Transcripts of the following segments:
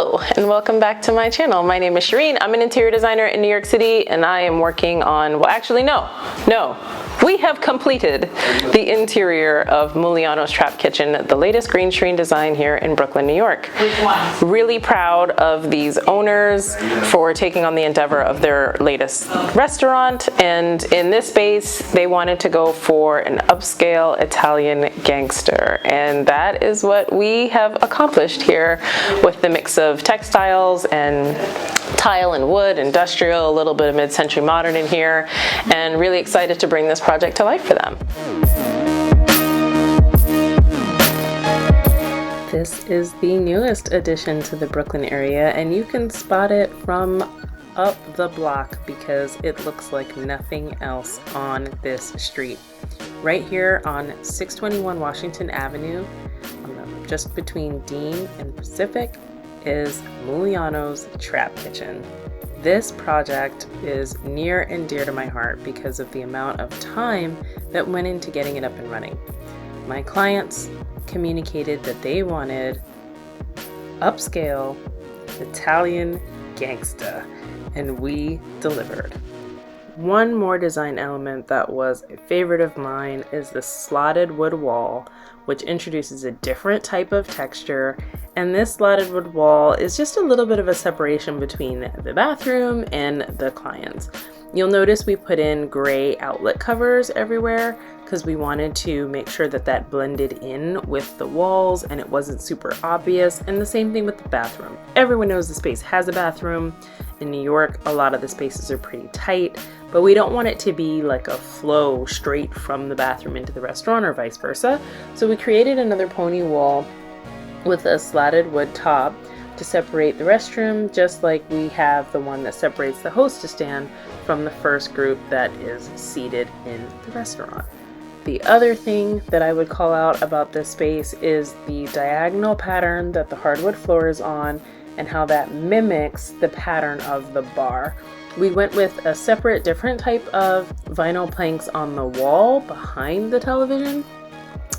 Hello and welcome back to my channel. My name is Shareen. I'm an interior designer in New York City and I am working on, well actually no. We have completed the interior of Muliano's Trap Kitchen, the latest Green Shareen design here in Brooklyn, New York. Which one? Really proud of these owners for taking on the endeavor of their latest restaurant, and in this space they wanted to go for an upscale Italian gangster, and that is what we have accomplished here with the mix of textiles and tile and wood, industrial, a little bit of mid-century modern in here, and really excited to bring this project to life for them. This is the newest addition to the Brooklyn area, and you can spot it from up the block because it looks like nothing else on this street. Right here on 621 Washington Avenue, just between Dean and Pacific, is Muliano's Trap Kitchen. This project is near and dear to my heart because of the amount of time that went into getting it up and running. My clients communicated that they wanted upscale Italian gangsta, and we delivered. One more design element that was a favorite of mine is the slotted wood wall, which introduces a different type of texture, and this slotted wood wall is just a little bit of a separation between the bathroom and the clients. You'll notice we put in gray outlet covers everywhere because we wanted to make sure that that blended in with the walls and it wasn't super obvious, and the same thing with the bathroom. Everyone knows the space has a bathroom. In New York, a lot of the spaces are pretty tight, but we don't want it to be like a flow straight from the bathroom into the restaurant or vice versa. So we created another pony wall with a slatted wood top to separate the restroom, just like we have the one that separates the hostess stand from the first group that is seated in the restaurant. The other thing that I would call out about this space is the diagonal pattern that the hardwood floor is on and how that mimics the pattern of the bar. We went with a separate, different type of vinyl planks on the wall behind the television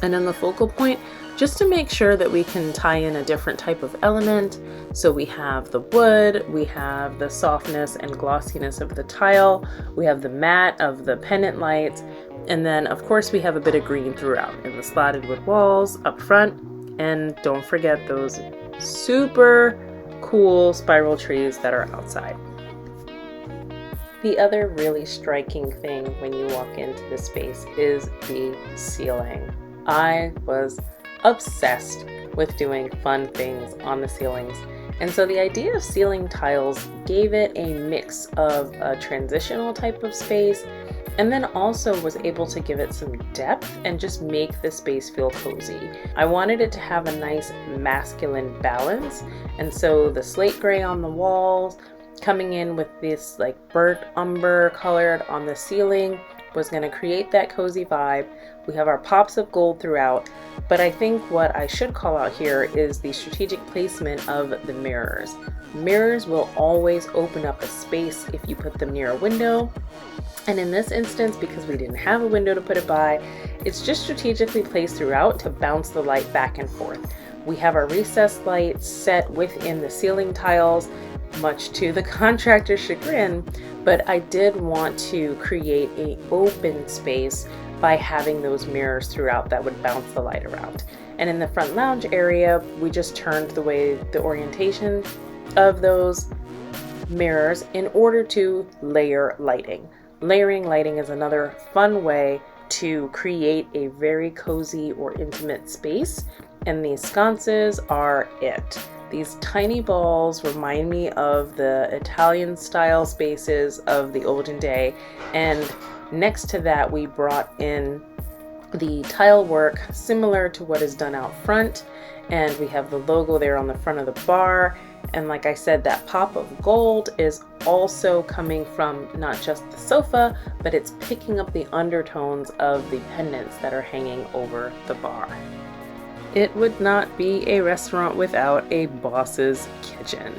and in the focal point, just to make sure that we can tie in a different type of element. So we have the wood, we have the softness and glossiness of the tile, we have the matte of the pendant lights, and then of course we have a bit of green throughout in the slatted wood walls up front. And don't forget those super cool spiral trees that are outside. The other really striking thing when you walk into the space is the ceiling. I was obsessed with doing fun things on the ceilings, and so the idea of ceiling tiles gave it a mix of a transitional type of space, and then also was able to give it some depth and just make the space feel cozy. I wanted it to have a nice masculine balance, and so the slate gray on the walls coming in with this like burnt umber colored on the ceiling was going to create that cozy vibe. We have our pops of gold throughout, but I think what I should call out here is the strategic placement of the mirrors. Mirrors will always open up a space if you put them near a window. And in this instance, because we didn't have a window to put it by, it's just strategically placed throughout to bounce the light back and forth. We have our recessed lights set within the ceiling tiles, much to the contractor's chagrin, but I did want to create an open space by having those mirrors throughout that would bounce the light around. And in the front lounge area, we just turned the way the orientation of those mirrors in order to layer lighting. Layering lighting is another fun way to create a very cozy or intimate space, and these sconces are it. These tiny balls remind me of the Italian style spaces of the olden day, and next to that we brought in the tile work similar to what is done out front, and we have the logo there on the front of the bar. And like I said, that pop of gold is also coming from not just the sofa, but it's picking up the undertones of the pendants that are hanging over the bar. It would not be a restaurant without a boss's kitchen.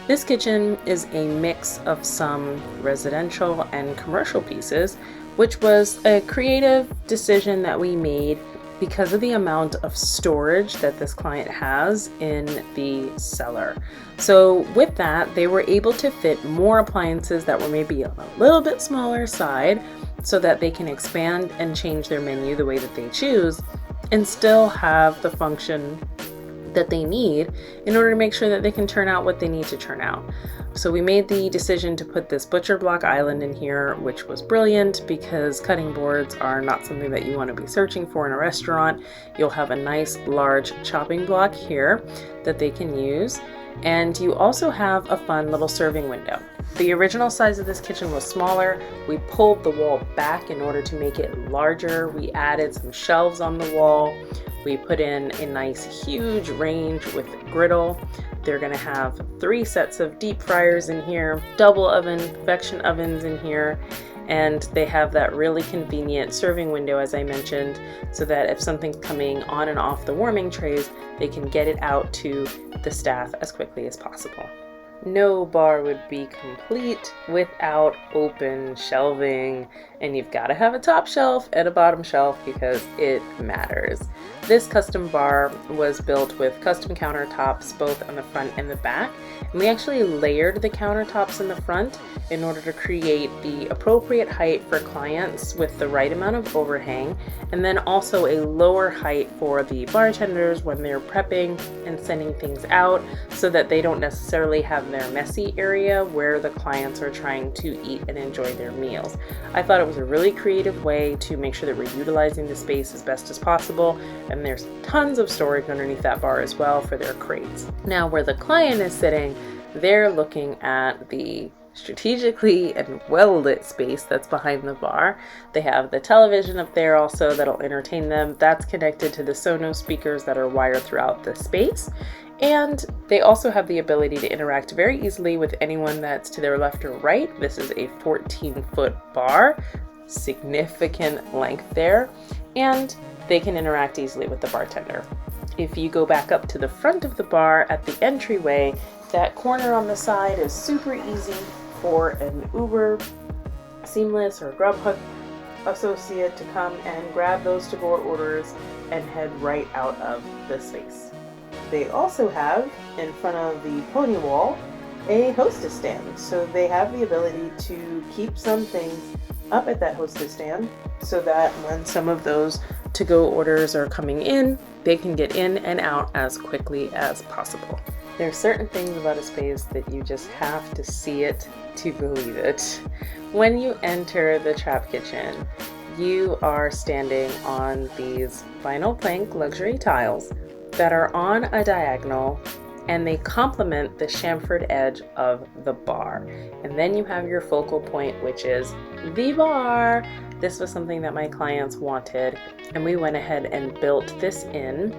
This kitchen is a mix of some residential and commercial pieces, which was a creative decision that we made because of the amount of storage that this client has in the cellar. So with that, they were able to fit more appliances that were maybe on a little bit smaller side so that they can expand and change their menu the way that they choose and still have the function that they need in order to make sure that they can turn out what they need to turn out. So we made the decision to put this butcher block island in here, which was brilliant because cutting boards are not something that you want to be searching for in a restaurant. You'll have a nice large chopping block here that they can use. And you also have a fun little serving window. The original size of this kitchen was smaller. We pulled the wall back in order to make it larger. We added some shelves on the wall. We put in a nice huge range with griddle. They're gonna have 3 sets of deep fryers in here, double oven, convection ovens in here, and they have that really convenient serving window, as I mentioned, so that if something's coming on and off the warming trays, they can get it out to the staff as quickly as possible. No bar would be complete without open shelving, and you've got to have a top shelf and a bottom shelf because it matters. This custom bar was built with custom countertops both on the front and the back, and we actually layered the countertops in the front in order to create the appropriate height for clients with the right amount of overhang, and then also a lower height for the bartenders when they're prepping and sending things out so that they don't necessarily have their messy area where the clients are trying to eat and enjoy their meals. I thought it was a really creative way to make sure that we're utilizing the space as best as possible, and there's tons of storage underneath that bar as well for their crates. Now where the client is sitting, they're looking at the strategically and well lit space that's behind the bar. They have the television up there also that'll entertain them. That's connected to the Sonos speakers that are wired throughout the space. And they also have the ability to interact very easily with anyone that's to their left or right. This is a 14-foot bar, significant length there, and they can interact easily with the bartender. If you go back up to the front of the bar at the entryway, that corner on the side is super easy for an Uber, Seamless, or Grubhub associate to come and grab those to-go orders and head right out of the space. They also have, in front of the pony wall, a hostess stand. So they have the ability to keep some things up at that hostess stand so that when some of those to-go orders are coming in, they can get in and out as quickly as possible. There are certain things about a space that you just have to see it to believe it. When you enter the trap kitchen, you are standing on these vinyl plank luxury tiles that are on a diagonal, and they complement the chamfered edge of the bar. And then you have your focal point, which is the bar. This was something that my clients wanted, and we went ahead and built this in.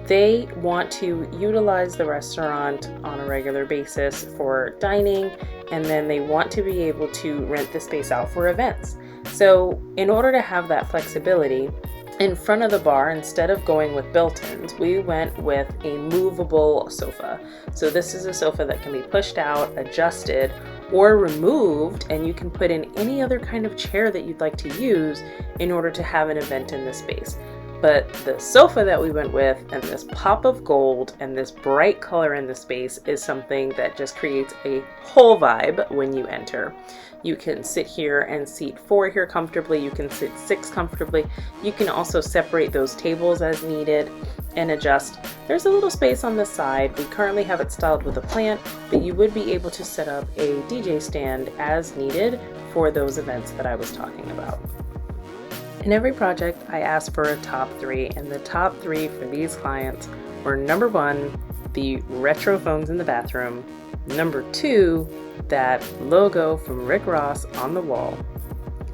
They want to utilize the restaurant on a regular basis for dining, and then they want to be able to rent the space out for events. So in order to have that flexibility, in front of the bar, instead of going with built-ins, we went with a movable sofa. So this is a sofa that can be pushed out, adjusted, or removed, and you can put in any other kind of chair that you'd like to use in order to have an event in the space. But the sofa that we went with and this pop of gold and this bright color in the space is something that just creates a whole vibe when you enter. You can sit here and seat 4 here comfortably. You can sit 6 comfortably. You can also separate those tables as needed and adjust. There's a little space on the side. We currently have it styled with a plant, but you would be able to set up a DJ stand as needed for those events that I was talking about. In every project, I asked for a top 3, and the top 3 for these clients were: number 1, the retro phones in the bathroom; number 2, that logo from Rick Ross on the wall;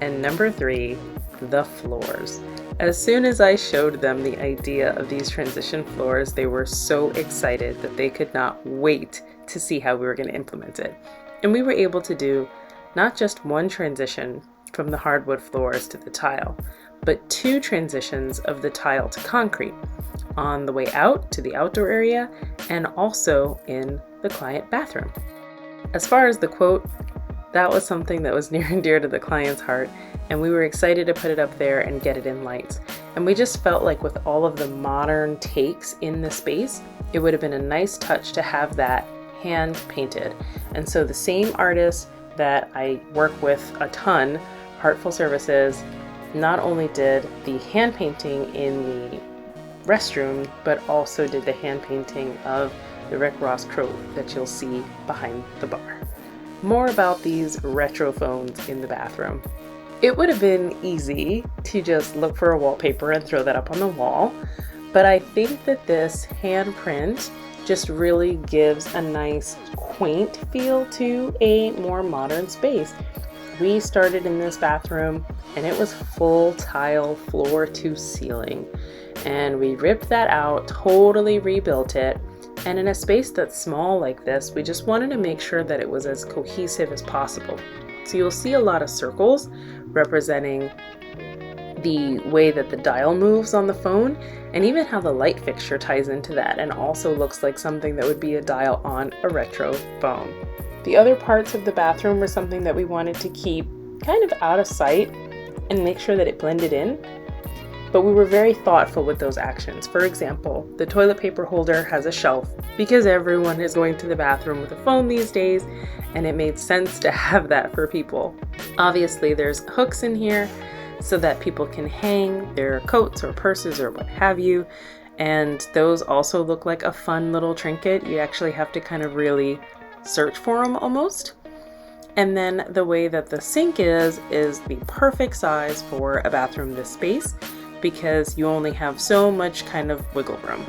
and number 3, the floors. As soon as I showed them the idea of these transition floors, they were so excited that they could not wait to see how we were going to implement it. And we were able to do not just one transition from the hardwood floors to the tile, but 2 transitions of the tile to concrete on the way out to the outdoor area and also in the client bathroom. As far as the quote, That was something that was near and dear to the client's heart, and we were excited to put it up there and get it in lights. And we just felt like with all of the modern takes in the space, it would have been a nice touch to have that hand painted. And so the same artist that I work with a ton, HeArtful Services, not only did the hand painting in the restroom, but also did the hand painting of the Rick Ross crow that you'll see behind the bar. More about these retro phones in the bathroom. It would have been easy to just look for a wallpaper and throw that up on the wall, but I think that this handprint just really gives a nice quaint feel to a more modern space. We started in this bathroom and it was full tile floor to ceiling, and we ripped that out, totally rebuilt it. And in a space that's small like this, we just wanted to make sure that it was as cohesive as possible. So you'll see a lot of circles representing the way that the dial moves on the phone, and even how the light fixture ties into that and also looks like something that would be a dial on a retro phone. The other parts of the bathroom were something that we wanted to keep kind of out of sight and make sure that it blended in. But we were very thoughtful with those actions. For example, the toilet paper holder has a shelf because everyone is going to the bathroom with a phone these days, and it made sense to have that for people. Obviously, there's hooks in here so that people can hang their coats or purses or what have you, and those also look like a fun little trinket. You actually have to kind of really search for them almost. And then the way that the sink is the perfect size for a bathroom this space, because you only have so much kind of wiggle room.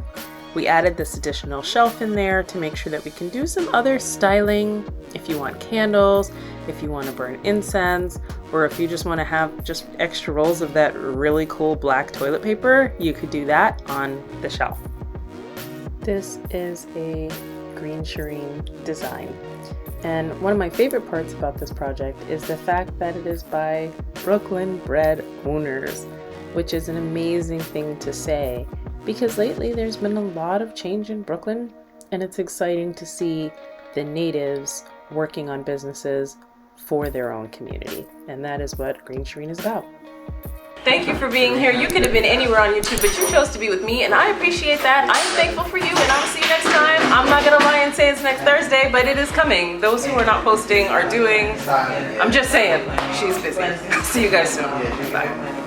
We added this additional shelf in there to make sure that we can do some other styling. If you want candles, if you want to burn incense, or if you just want to have just extra rolls of that really cool black toilet paper, you could do that on the shelf. This is a Green Shareen design. And one of my favorite parts about this project is the fact that it is by Brooklyn bred owners, which is an amazing thing to say, because lately there's been a lot of change in Brooklyn, and it's exciting to see the natives working on businesses for their own community. And that is what Green Shareen is about. Thank you for being here. You could have been anywhere on YouTube, but you chose to be with me, and I appreciate that. I'm thankful for you, and I will see you next time. I'm not gonna lie and say it's next Thursday, but it is coming. Those who are not posting are doing. I'm just saying, she's busy. See you guys soon. Bye.